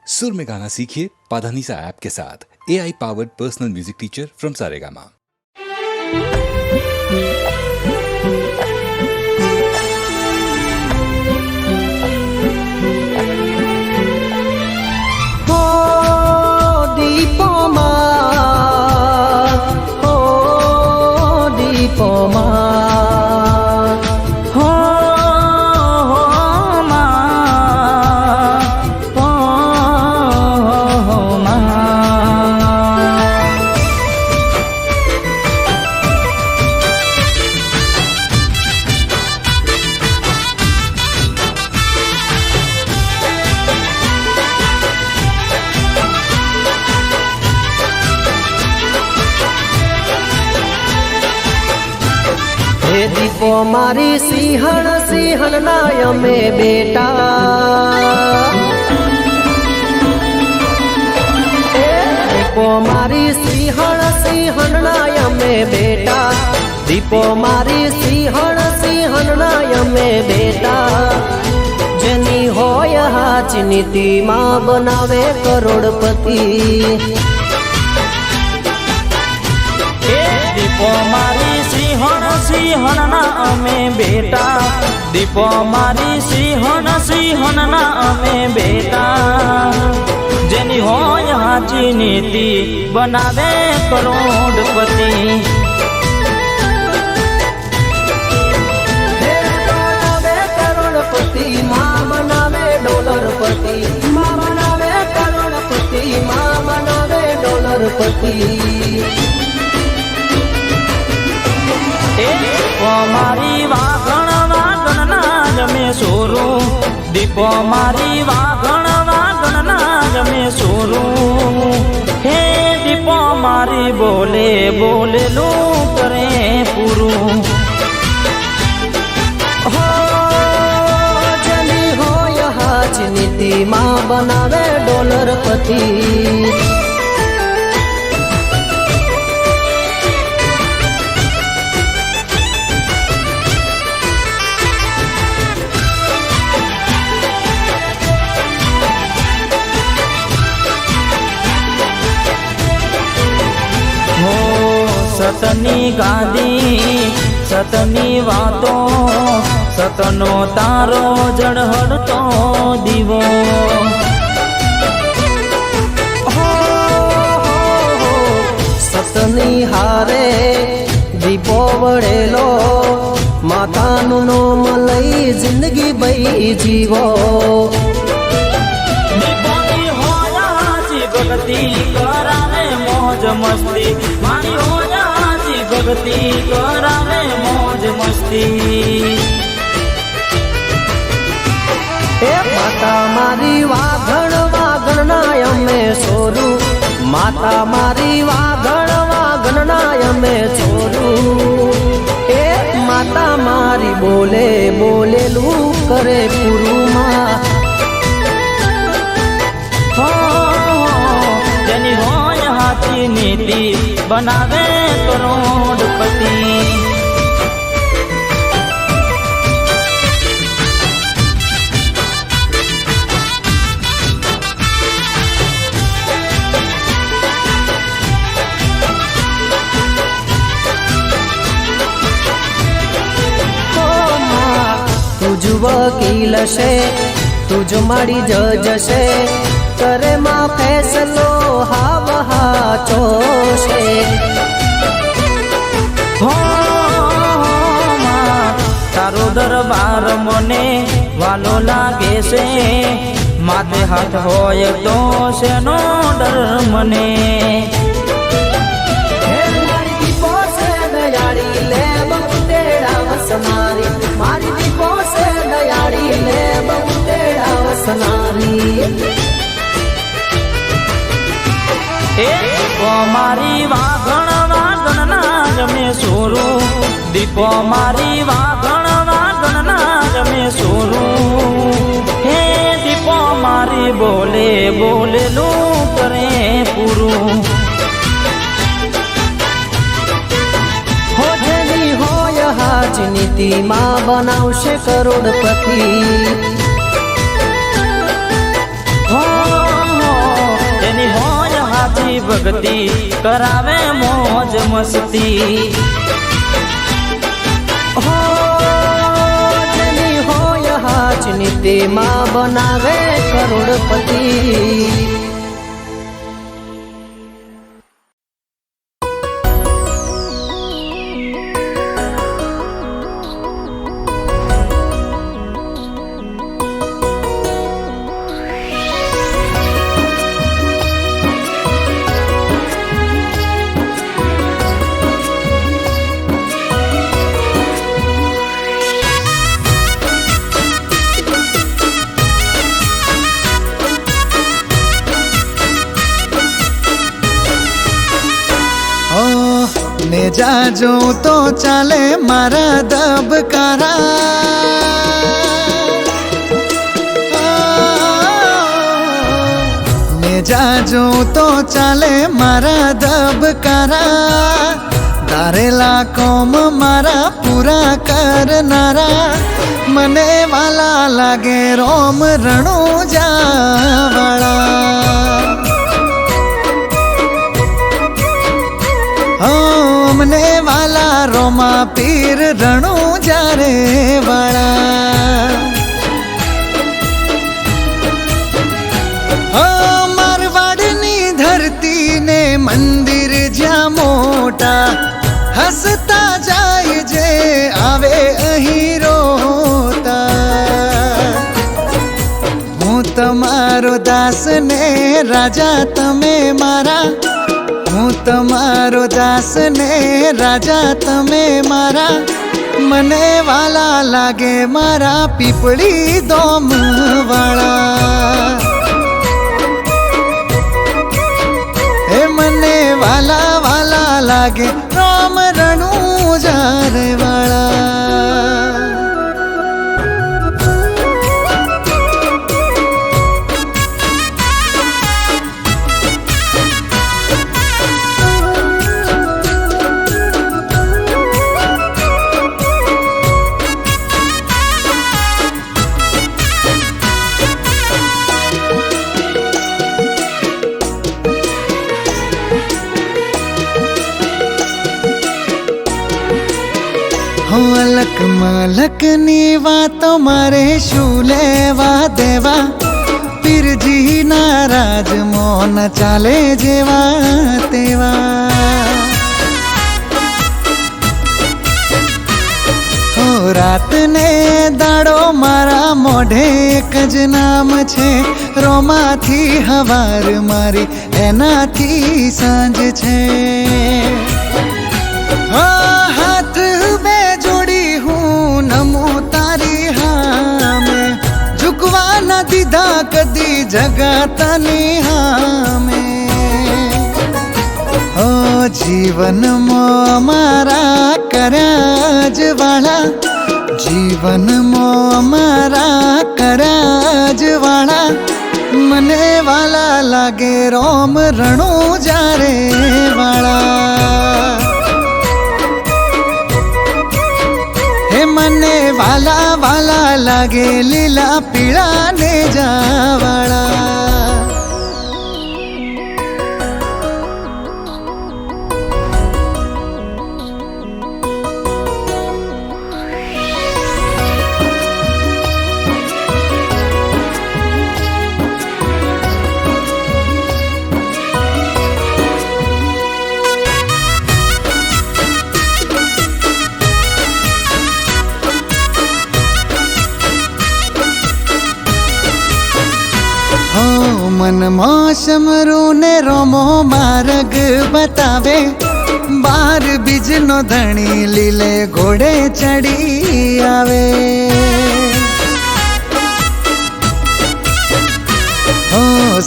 सुर में गाना सीखिए पाधानीसा ऐप के साथ। AI powered personal music teacher from Saregama. दीपो मारी सिंहण सिंहण नाय में बेटा दीपो मारी सिंहण सिंहण नाय में बेटा दीपो मारी सिंहण सिंहण नाय में बेटा जनी होय हाच नीति मां बनावे करोड़पति दीपो मारी सिंहण सिंहण ना अमे बेटा दीपो मारी सिंहण सिंहण ना अमे बेटा जेनी होय हाची नीति बनावे करोड़पति करोड़पति मां बनावे डॉलरपति मां बनावे करोड़पति मां बनावे डॉलरपति दीपो मारी वागण वागण नाज में सोरू दीपो मारी वागण वागण नाज में सोरू हे दीपो मारी बोले बोले लू करे पुरू हो जनी हो यहाँ नीति मां बनावे डॉलरपति सतनी गादी सतनी वातो सतनो तारो जड़हड़तो दीवो सतनी हारे दीपो वड़ेलो मातानु नोम लई जिंदगी बई जीवो दीपोनी होया जी भगती करावे मौज मस्ती मारी होया जी भगती करावे मौज मस्ती माता मारी वाघण वाघण नाय में सोरू माता मारी वाघण वाघण नाय में छोरू माता मारी बोले बोले लू करे पुरु माँ जनी होय हाथी नीति बनावे करोड़पति तुझ वकील शे तुझ मारी जज शे करे मां फैसलो हाव हाचो शे हो तारो दरबार मने वालो लागे से माथे हाथ होय तो सेनो डर मने मारी दीपो से दयाड़ी ले बहुतेड़ा वसनारी दीपो मारी वागण वागण नाज में सोरू दीपो मारी वागण वागण नाज में सोरू हे दीपो मारी बोले बोले लू करे पुरू हो जनी हो यहाँ नीति मां बनावशे करोड़पति हो જેની હોય હાથી ભક્તિ કરાવે મોજ મસ્તી હો જેની હોય હાચની તેમાં બનાવે કરોડપતિ. ને જાજો તો ચાલે મારા દબકારા, ને જાજો તો ચાલે મારા દબકારા, ધારેલા કોમ મારા પૂરા કરનારા, મને વાલા લાગે રોમ રણુજાવાળા. મને વાલા રોમા પીર રણુજા રે વાળા. મારવાડની ધરતી ને મંદિર જ્યાં મોટા, હસતા જાય જે આવે અહીં રોતા. હું તમારો દાસ ને રાજા તમે મારા, હું તમારો દાસ ને રાજા તમે મારા, મને વાલા લાગે મારા પીપળી દોમ વાળા. હે મને વાલા વાલા લાગે રામ રણુજા રે વાળા. અલક મલકની વાતો મારે શું લેવા દેવા, પીરજી ના રાજ મોન ચાલે જેવા તેવા. હો રાત ને દાડો મારા મોઢે એક જ નામ છે, રોમાથી હવાર મારી એનાથી સાંજ છે. હાથ બે જોડી હું નમું તારી હામે, ઝુકવા ન દીધા કદી જગતની હામે. ઓ જીવનમાં મારા કર્યા જ વાળા, જીવનમાં મારા કર્યા જ વાળા, મને વાલા લાગે રોમ રણુજા રે વાળા. મને વાલા વાલા લાગે લીલા પીળા ને જાવાળા. મન મોસમરૂ ને રોમો માર્ગ બતાવે, બાર બીજનો ધણી લીલે ઘોડે ચડી આવે. ઓ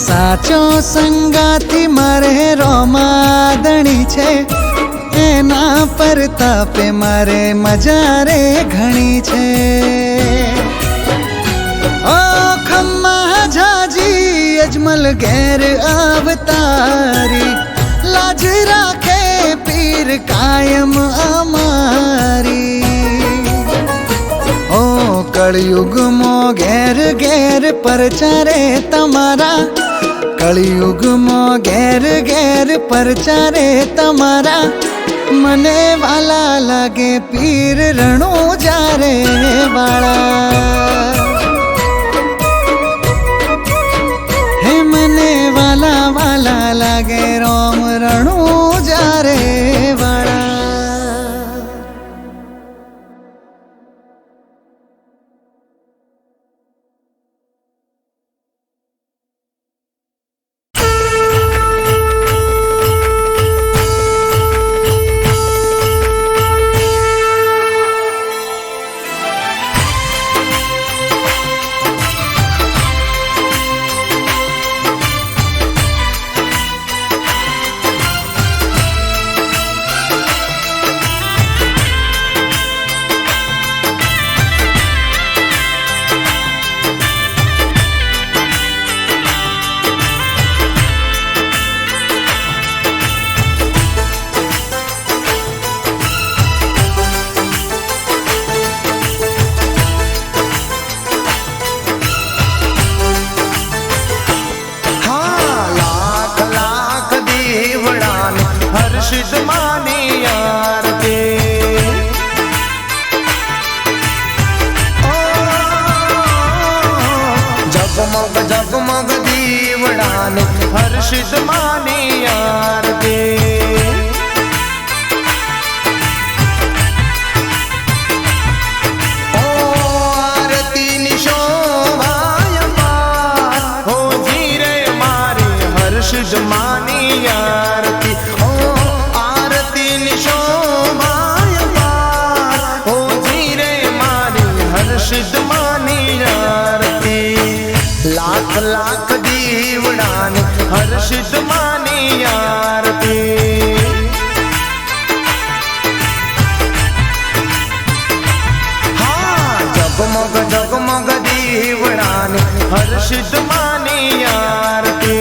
સાચો સંગાથી મારે રોમાદણી છે, એના પર તાપે મારે મજા રે ઘણી છે. ઓ ખમ્મા જાજી અજમલ ઘેર અવતારી, લાજ રાખે પીર કાયમ અમારી. ઓ કળયુગમાં ઘેર ઘેર પરચારે તમારા, કળિયુગમાં ઘેર ઘેર પરચારે તમારા, મને વાલા લાગે પીર રણુજારે વાળા. હે મને વાલા વાલા લાગે રોમ રણુજારે વાળા. हर्षित मानी आरती, जगमग जगमग दीवड़ाने हर्षित मानी आरती. आरती निशोभाय पार हो जीरे मारी हर्षित मानी आरती. हर्षित मानी आरती, लाख लाख दीवड़ाने हर्षित मानी आरती. हाँ जगमग जगमग दीवड़ाने हर्षित मानी आरती.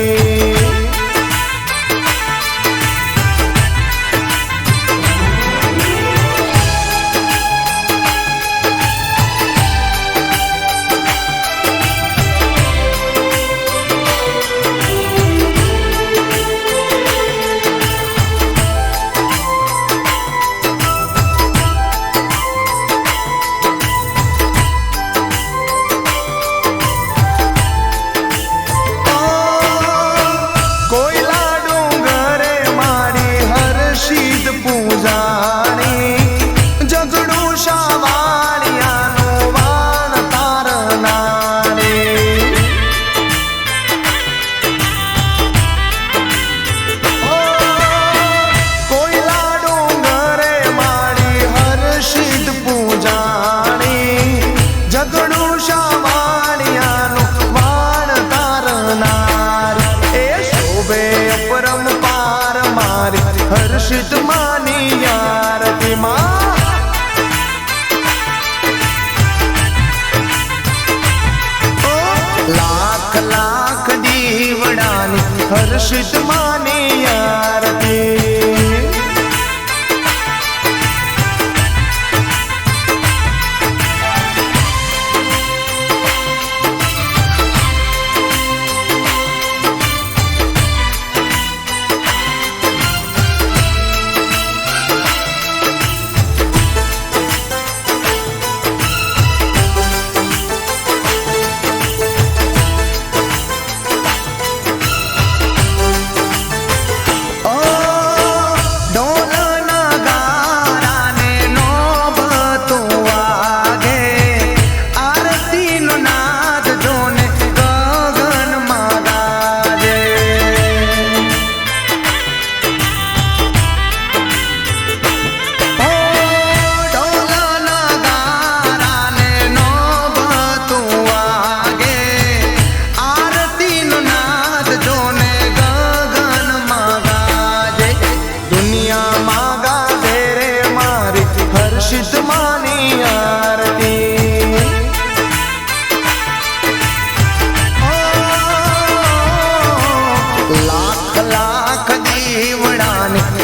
हर्षित मानी आरती माँ, लाख लाख दीवड़ानी हर्षित मानी आरती.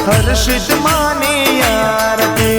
हर्षित मानी आरती.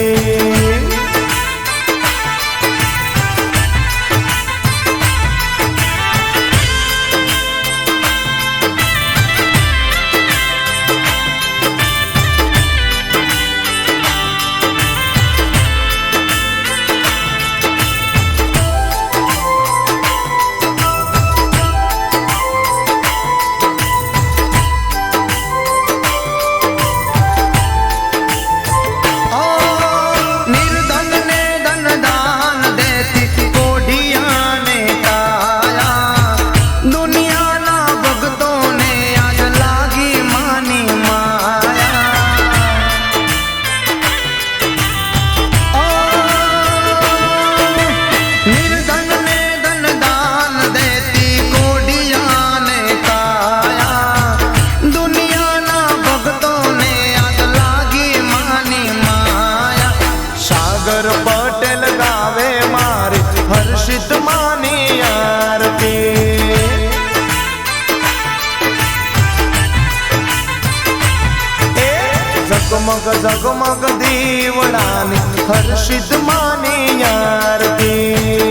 જગમગ જગમગ દીવડાની હર્ષિત માની આરતી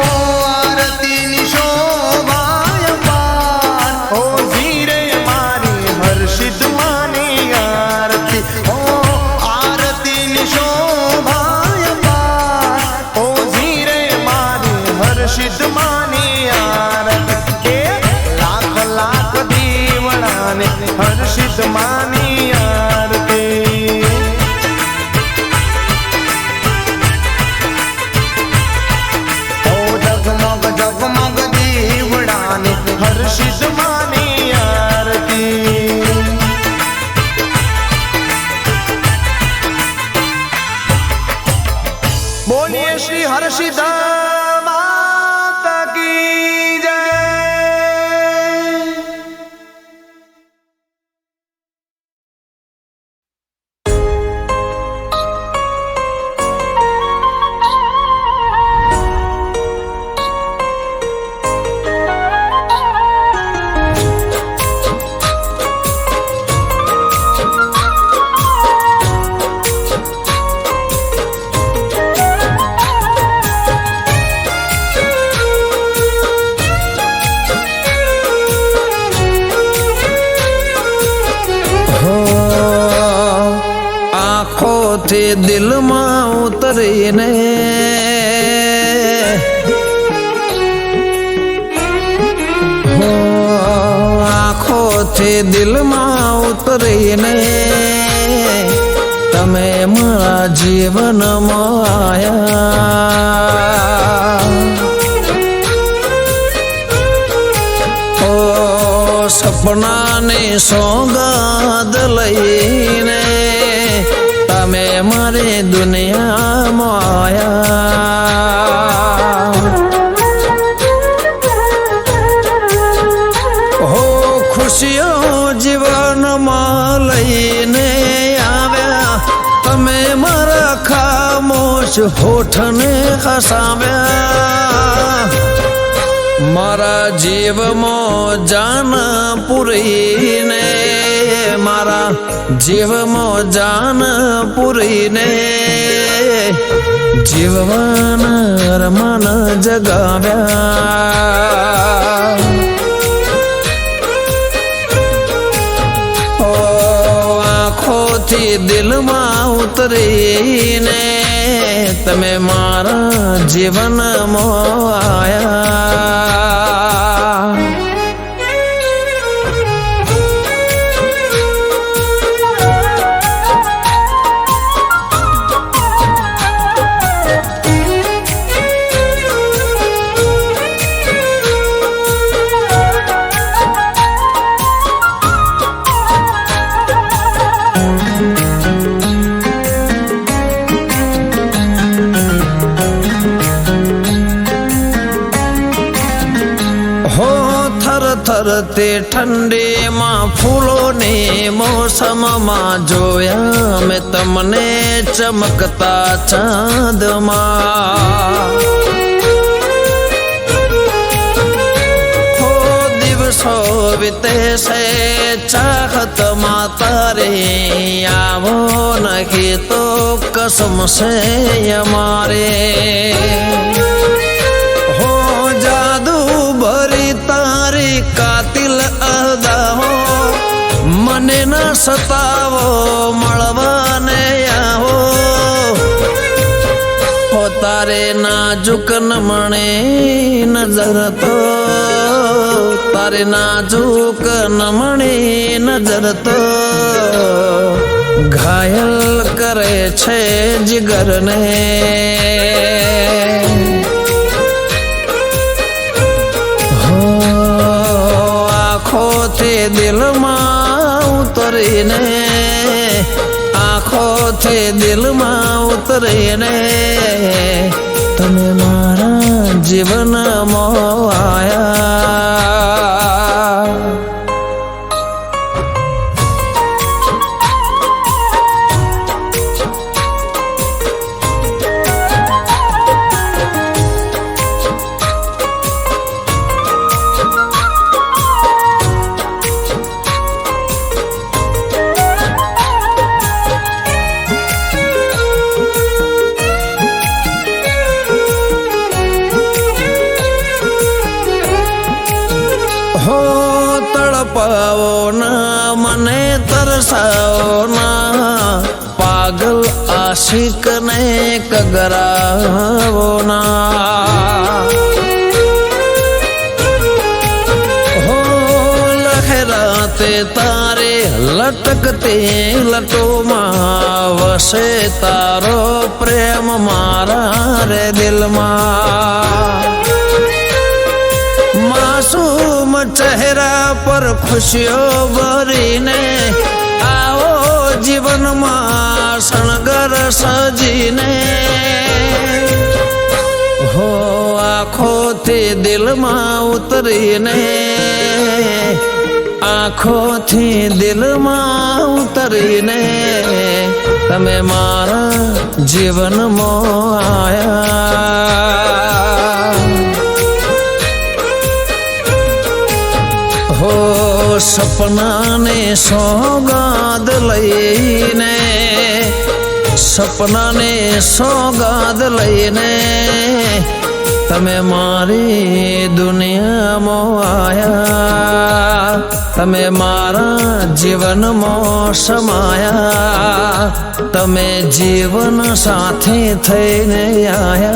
આરતીની શોભાય પાર ઓ ઝીરે મારી હર્ષિત માની આરતી આરતીની શોભાય પાર ઓ ઝીરે મારી હર્ષિત માની આરતી લાખ લાખ દીવડાને હર્ષિત માની આરતી જગમગ જગમગ દીવડાને હર્ષિત માની આરતી બોલીએ શ્રી હર્ષિત માતા કી જય આંખોથી દિલમાં ઉતરીને હો આંખોથી દિલમાં ઉતરીને તમે મારા જીવનમાં આયા ઓ સપનાની સોગાદ લઈને તમે મારી દુનિયામાં આયા હો ખુશીઓ જીવનમાં લઈને આવ્યા તમે મારા ખામોશ હોઠને હસાવ્યા મારા જીવમાં જાન પૂરીને મારા જીવમાં જાન પૂરીને જીવવાના અરમાન જગાવ્યા ઓ આંખોથી દિલમાં ઉતરીને તમે મારા જીવનમાં આયા થર તે ઠંડીમાં ફૂલોની મોસમમાં જોયા મેં તમને ચમકતા ચાંદમાં હો દિવસો વીતે છે ચાહતમાં તારે આવો નહીં તો કસમ છે અમારે હો જાદુ ભરી તારી કાતિલ અદાઓ મને ન સતાવો મળવાને આવો હો તારે નાજુક નમણે નજર તો તારે નાજુક નમણી નજર તો ઘાયલ કરે છે જીગરને આંખોથી દિલમાં ઉતરીને આંખોથી દિલમાં ઉતરીને તમે મારા જીવનમાં આયા तरसाओ ना, पागल आशिक ने कगराओ ना। हो लहराते तारे लटकते लटो मां, वसे तारो प्रेम मारा रे दिल मां। मासूम चेहरा पर खुशियों भरीने आओ जीवन मां शणगर सजीने। हो आँखों थी दिल मां उतरीने, आँखों थी दिल मां उतरीने, तमे मारा जीवन मो आया। हो सपना ने सौगात लईने, सपना ने सौगात लईने, तमे मारी दुनिया मो आया। तमे मारा जीवन मो समाया, तमे जीवन साथी थईने आया।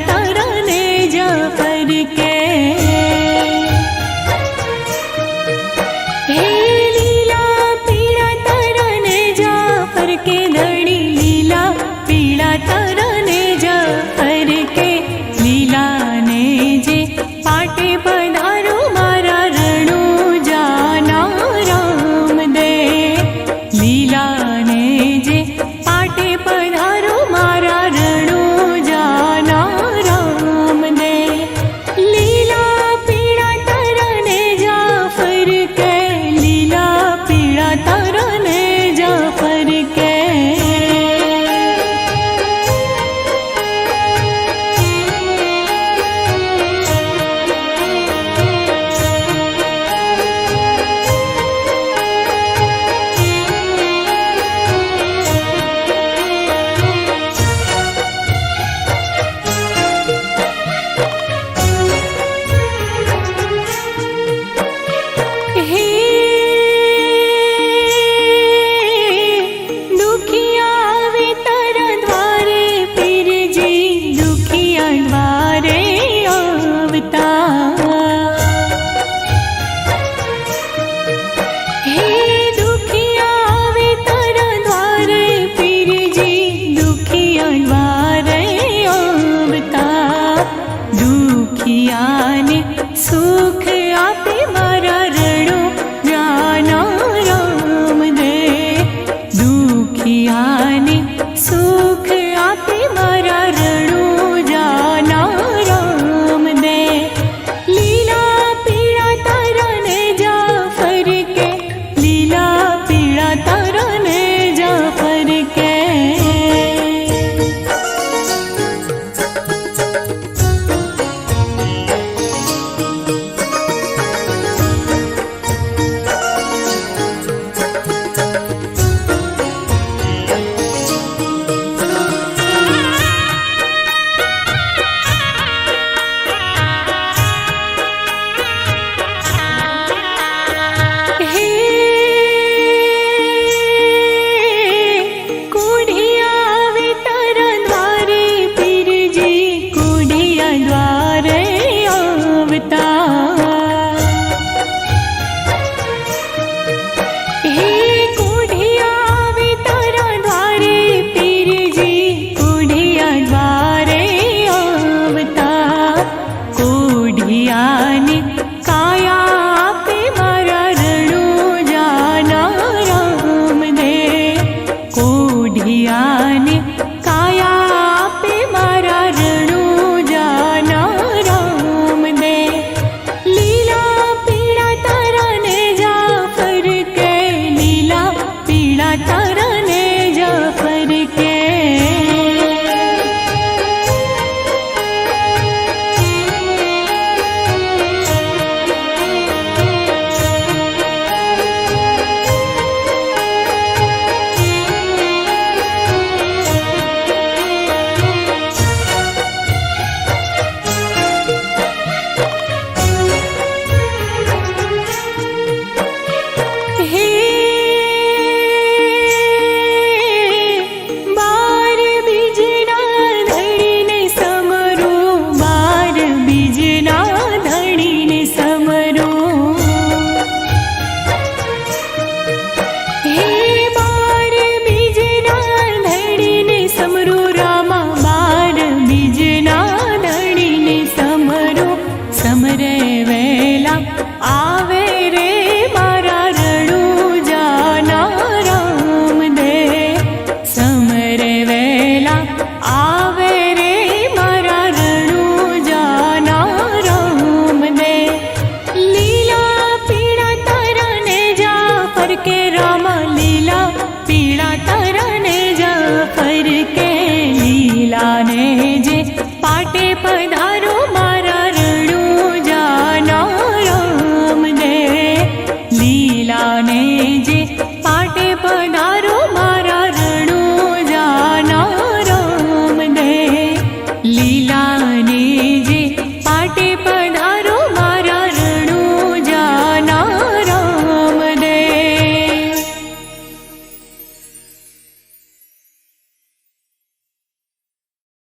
तरने जाफर के हे लीला पीड़ा तरने जाफर के धड़ी लीला पीड़ा तरने जाफर के लीला ने जे पाटे पधारो मारा रणु जाना राम दे लीला ने जे पाटे पधारो मारा रणु जाना राम दे लीला पीड़ा तरने जाफर के लीला पीड़ा तरने जाफर के हे दुखिया वे तर द्वारे फिर जी दुखिया द्वारे आवता हे दुखिया वे तर द्वारे फिर जी दुखिया द्वारे आवता दुखिया ने सुख आपे मारा रणु जाना राम दे दुखिया ने सुख आपे मारा रणु जाना राम दे लीला पीड़ा तरने जाफर के लीला पीड़ा तरने जाफर के हे कुढ़िया वे तर द्वारे फिर जी कुढ़िया द्वारे आवता हे कुढ़िया वे तर द्वारे फिर जी कुढ़िया द्वारे आवता कुढ़िया ने काया पे मारा रणु जाना राम दे कोढ़िया ने काया पे मारा रणु जाना राम दे लीला पीड़ा तरने जाफर के लीला पीड़ा तरने जाफर के हे बार बीजना धड़ी ने समरो बार बीजना धड़ी ने समरो हे बार बीजना धड़ी ने समरो रामा बार बीजना धड़ी ने समरो समरे वेला आवे रे मारा रणु जाना राम दे समरे वेला आवे रे मारा रणु जाना राम दे लीला पीड़ा तरने जाफर के रामा लीला पीड़ा तरने जाफर के लीला ने